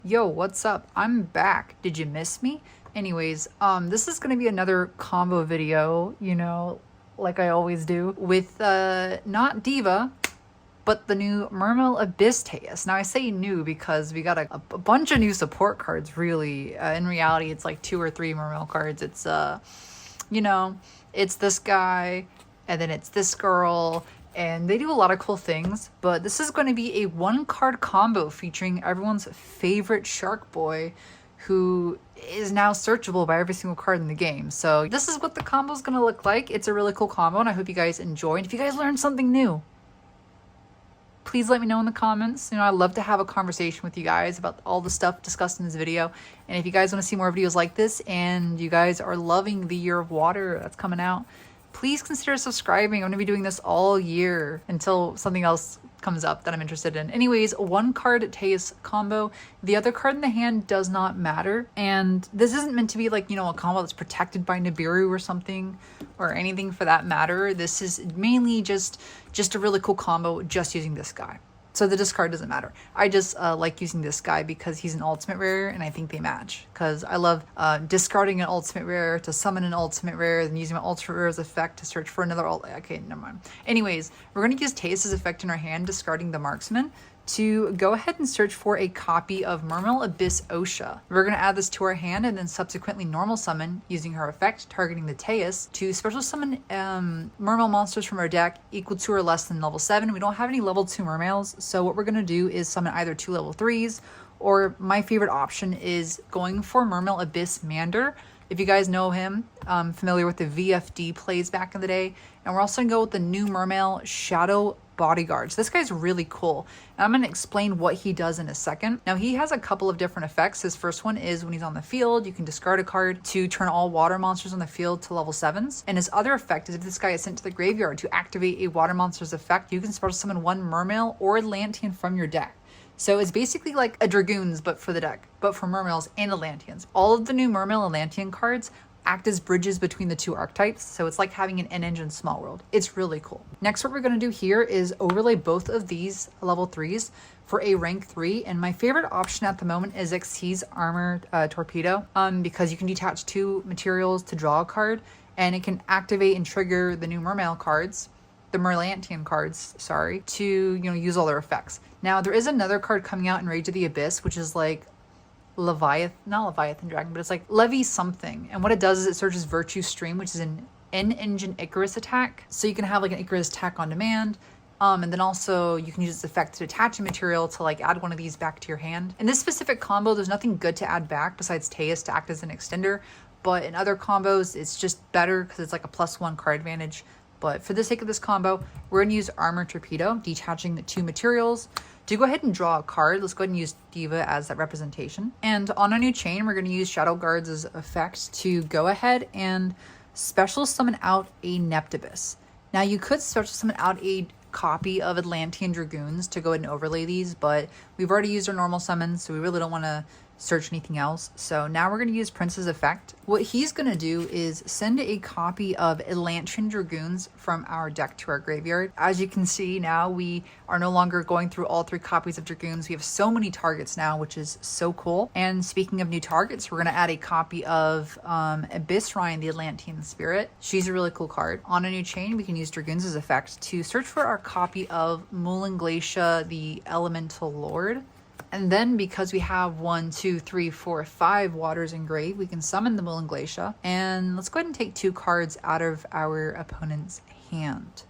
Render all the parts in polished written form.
Yo, what's up? I'm back. Did you miss me? Anyways, this is gonna be another combo video, like I always do, with not Diva, but the new Mermail Abyss Teus. Now I say new because we got a bunch of new support cards, really. In reality, it's like 2 or 3 Mermail cards. It's you know, it's this guy, and then it's this girl, and they do a lot of cool things. But this is going to be a 1 card combo featuring everyone's favorite shark boy, who is now searchable by every single card in the game. So this is what the combo is going to look like. It's a really cool combo, and I hope you guys enjoy. And if you guys learned something new, please let me know in the comments. I love to have a conversation with you guys about all the stuff discussed in this video. And if you guys want to see more videos like this, and you guys are loving the Year of Water that's coming out, please consider subscribing. I'm going to be doing this all year until something else comes up that I'm interested in. Anyways, 1 card Teus combo. The other card in the hand does not matter. And this isn't meant to be like, a combo that's protected by Nibiru or something, or anything for that matter. This is mainly just a really cool combo just using this guy. So the discard doesn't matter. I just like using this guy because he's an ultimate rare, and I think they match. Because I love discarding an ultimate rare to summon an ultimate rare, then using my ultimate rare's effect to search for another okay, never mind. Anyways, we're going to use Teus' effect in our hand, discarding the marksman, to go ahead and search for a copy of Mermail Abyss Osha. We're going to add this to our hand and then subsequently normal summon using her effect, targeting the Teus, to special summon Mermail monsters from our deck equal to or less than level 7. We don't have any level 2 Mermails, so what we're going to do is summon either 2 level 3s, or my favorite option is going for Mermail Abyss Mander. If you guys know him, familiar with the VFD plays back in the day. And we're also going to go with the new Mermail Shadow Bodyguards. This guy's really cool, and I'm going to explain what he does in a second. Now, he has a couple of different effects. His first one is when he's on the field, you can discard a card to turn all water monsters on the field to level 7s. And his other effect is if this guy is sent to the graveyard to activate a water monster's effect, you can special summon 1 Mermail or Atlantean from your deck. So it's basically like a Dragoons, but for the deck, but for Mermails and Atlanteans. All of the new Mermail Atlantean cards act as bridges between the 2 archetypes, so it's like having an N-Engine Small World. It's really cool. Next, what we're going to do here is overlay both of these level 3s for a rank 3, and my favorite option at the moment is XT's Armor Torpedo, because you can detach 2 materials to draw a card, and it can activate and trigger the new Mermail cards, the Merlantian cards, sorry, to use all their effects. Now, there is another card coming out in Rage of the Abyss, which is like not Leviathan Dragon, but it's like Levy something. And what it does is it searches Virtue Stream, which is an N-Engine Icarus attack. So you can have like an Icarus attack on demand. And then also you can use its effect to detach a material to like add one of these back to your hand. In this specific combo, there's nothing good to add back besides Teus to act as an extender. But in other combos, it's just better because it's like a +1 card advantage. But for the sake of this combo, we're going to use Armor Torpedo, detaching the 2 materials. To go ahead and draw a card, let's go ahead and use Diva as that representation. And on our new chain, we're going to use Shadow Guards as effect to go ahead and special summon out a Neptibus. Now, you could special summon out a copy of Atlantean Dragoons to go ahead and overlay these, but we've already used our normal summons, so we really don't want to search anything else. So now we're going to use Prince's effect. What he's going to do is send a copy of Atlantean Dragoons from our deck to our graveyard. As you can see now, we are no longer going through all 3 copies of Dragoons. We have so many targets now, which is so cool. And speaking of new targets, we're going to add a copy of Abyss Ryan, the Atlantean Spirit. She's a really cool card. On a new chain, we can use Dragoons' effect to search for our copy of Mulan Glacia, the Elemental Lord. And then because we have 1, 2, 3, 4, 5 waters engraved, we can summon the Mulan Glacia. And let's go ahead and take 2 cards out of our opponent's hand.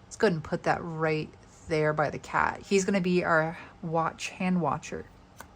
Let's go ahead and put that right there by the cat. He's going to be our hand watcher.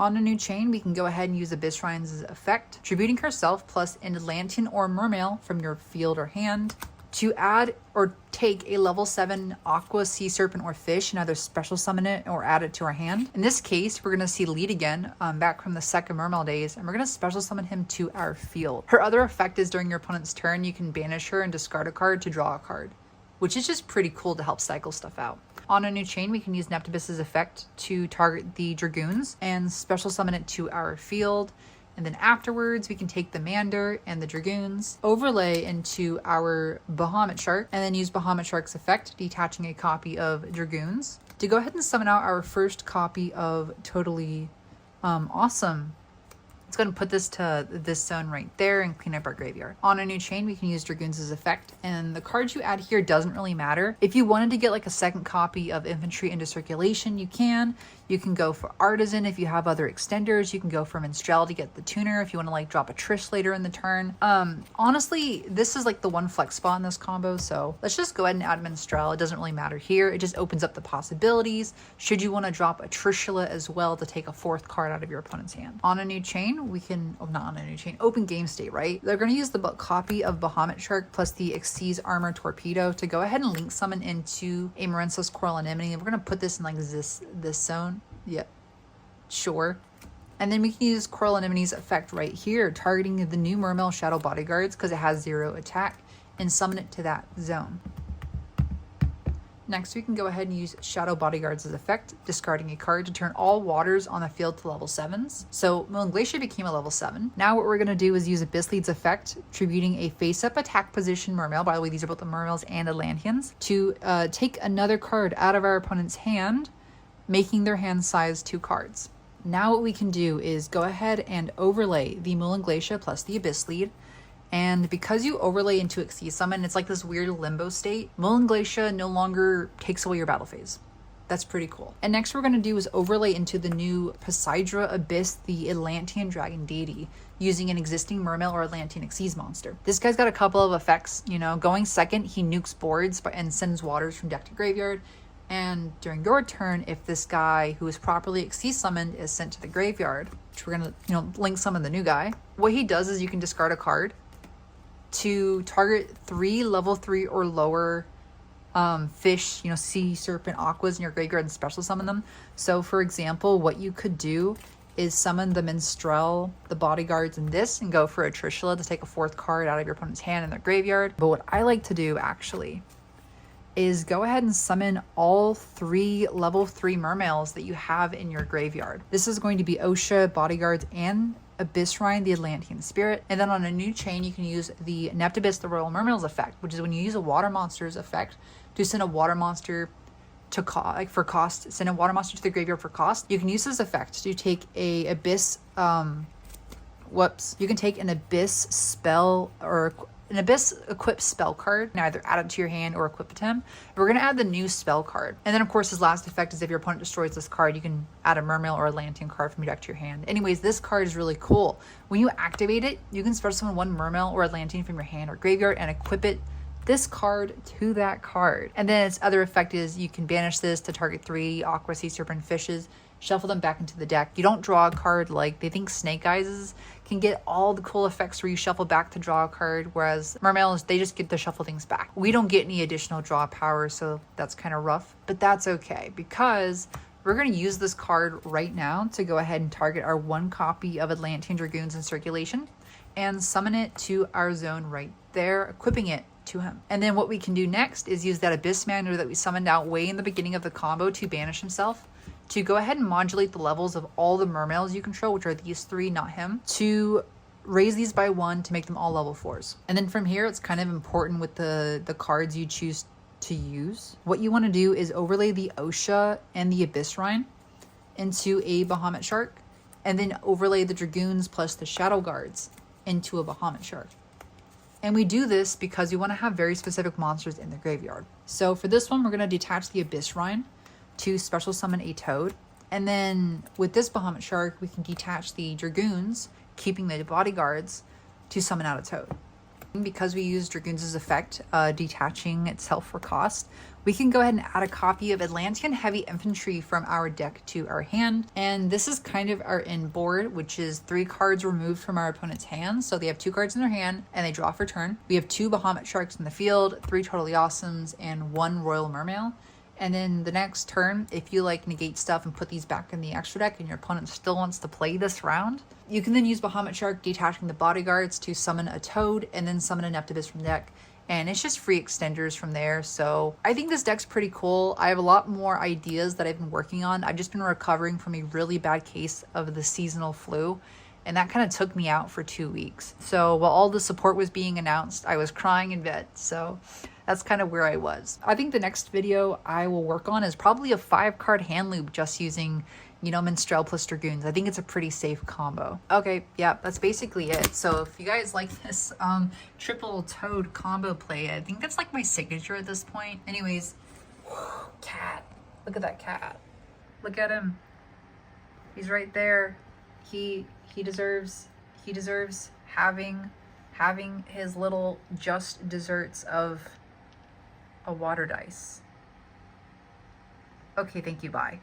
On a new chain, we can go ahead and use Abyss Ryan's effect, tributing herself plus an Atlantean or Mermail from your field or hand, to add or take a level 7 Aqua, Sea Serpent, or Fish and either special summon it or add it to our hand. In this case, we're going to see Lead again, back from the second Mermail days, and we're going to special summon him to our field. Her other effect is during your opponent's turn, you can banish her and discard a card to draw a card, which is just pretty cool to help cycle stuff out. On a new chain, we can use Neptibus' effect to target the Dragoons and special summon it to our field. And then afterwards, we can take the Mander and the Dragoons, overlay into our Bahamut Shark, and then use Bahamut Shark's effect, detaching a copy of Dragoons, to go ahead and summon out our first copy of Totally Awesome. Let's go ahead and put this to this zone right there and clean up our graveyard. On a new chain, we can use Dragoons' effect, and the cards you add here doesn't really matter. If you wanted to get like a second copy of Infantry into circulation, you can. You can go for Artisan if you have other extenders. You can go for Minstrel to get the tuner if you want to like drop a Trish later in the turn. Honestly, this is like the one flex spot in this combo, so let's just go ahead and add Minstrel. It doesn't really matter here. It just opens up the possibilities. Should you want to drop a Trishula as well to take a fourth card out of your opponent's hand. On a new chain, we can, oh, not on a new chain, open game state, right? They're going to use the copy of Bahamut Shark plus the Xyz Armor Torpedo to go ahead and link summon into a Marensis Coral Anemone. We're going to put this in like this zone. Yep, sure. And then we can use Coral Anemone's effect right here, targeting the new Mermail Shadow Bodyguards because it has 0 attack, and summon it to that zone. Next, we can go ahead and use Shadow Bodyguards' effect, discarding a card to turn all waters on the field to level 7s. So Moon Glacier became a level 7. Now what we're going to do is use Abyss Lead's effect, tributing a face-up attack position Mermail, by the way these are both the Mermails and Atlanteans, to take another card out of our opponent's hand, making their hand size 2 cards. Now what we can do is go ahead and overlay the Moon Glacier plus the Abyss Lead. And because you overlay into Xyz Summon, it's like this weird limbo state. Moon Glacier no longer takes away your battle phase. That's pretty cool. And next we're going to do is overlay into the new Poseidra Abyss, the Atlantean Dragon Deity, using an existing Mermail or Atlantean Xyz monster. This guy's got a couple of effects. You know, going second, he nukes boards and sends waters from deck to graveyard. And during your turn, if this guy who is properly Xyz summoned is sent to the graveyard, which we're going to, link summon the new guy, what he does is you can discard a card to target 3 level 3 or lower fish, sea serpent aquas in your graveyard and special summon them. So for example, what you could do is summon the Minstrel, the bodyguards in this, and go for a Trishula to take a 4th card out of your opponent's hand in their graveyard. But what I like to do actually is go ahead and summon all 3 level 3 Mermails that you have in your graveyard. This is going to be Osha, bodyguards, and Abyssrine, the Atlantean Spirit. And then on a new chain, you can use the Neptibus, the Royal Mermails effect, which is when you use a water monster's effect to send a water monster to for cost, send a water monster to the graveyard for cost. You can use this effect to take a Abyss, you can take an Abyss spell or an Abyss equipped spell card and either add it to your hand or equip it to him. We're going to add the new spell card. And then of course his last effect is if your opponent destroys this card, you can add a Mermail or Atlantean card from your deck to your hand. Anyways, this card is really cool. When you activate it, you can special summon 1 Mermail or Atlantean from your hand or graveyard and equip this card to that card. And then its other effect is you can banish this to target 3 Aqua Sea Serpent fishes, shuffle them back into the deck. You don't draw a card like they think Snake Eyes can get all the cool effects where you shuffle back to draw a card, whereas Mermails, they just get to shuffle things back. We don't get any additional draw power, so that's kind of rough, but that's okay because we're going to use this card right now to go ahead and target our 1 copy of Atlantean Dragoons in circulation and summon it to our zone right there, equipping it to him. And then what we can do next is use that Abyss Mander that we summoned out way in the beginning of the combo to banish himself, to go ahead and modulate the levels of all the Mermails you control, which are these 3, not him, to raise these by 1 to make them all level 4s. And then from here, it's kind of important with the cards you choose to use. What you want to do is overlay the Osha and the Abyssrine into a Bahamut Shark, and then overlay the Dragoons plus the Shadow Guards into a Bahamut Shark. And we do this because we want to have very specific monsters in the graveyard. So for this one, we're going to detach the Abyssrine to special summon a Toad. And then with this Bahamut Shark, we can detach the Dragoons, keeping the bodyguards, to summon out a Toad. And because we use Dragoons' effect, detaching itself for cost, we can go ahead and add a copy of Atlantean Heavy Infantry from our deck to our hand. And this is kind of our end board, which is 3 cards removed from our opponent's hand. So they have 2 cards in their hand and they draw for turn. We have 2 Bahamut Sharks in the field, 3 Totally Awesomes, and 1 Royal Mermail. And then the next turn, if you negate stuff and put these back in the extra deck and your opponent still wants to play this round, you can then use Bahamut Shark, detaching the bodyguards to summon a Toad and then summon a Neptibus from the deck. And it's just free extenders from there. So I think this deck's pretty cool. I have a lot more ideas that I've been working on. I've just been recovering from a really bad case of the seasonal flu, and that kind of took me out for 2 weeks. So while all the support was being announced, I was crying in bed. So that's kind of where I was. I think the next video I will work on is probably a 5-card hand loop just using You know, Minstrel plus Dragoons. I think it's a pretty safe combo. Okay, yeah, that's basically it. So if you guys like this triple toad combo play, I think that's like my signature at this point. Anyways, cat. Look at that cat. Look at him. He's right there. He deserves having his little just desserts of a water dice. Okay, thank you, bye.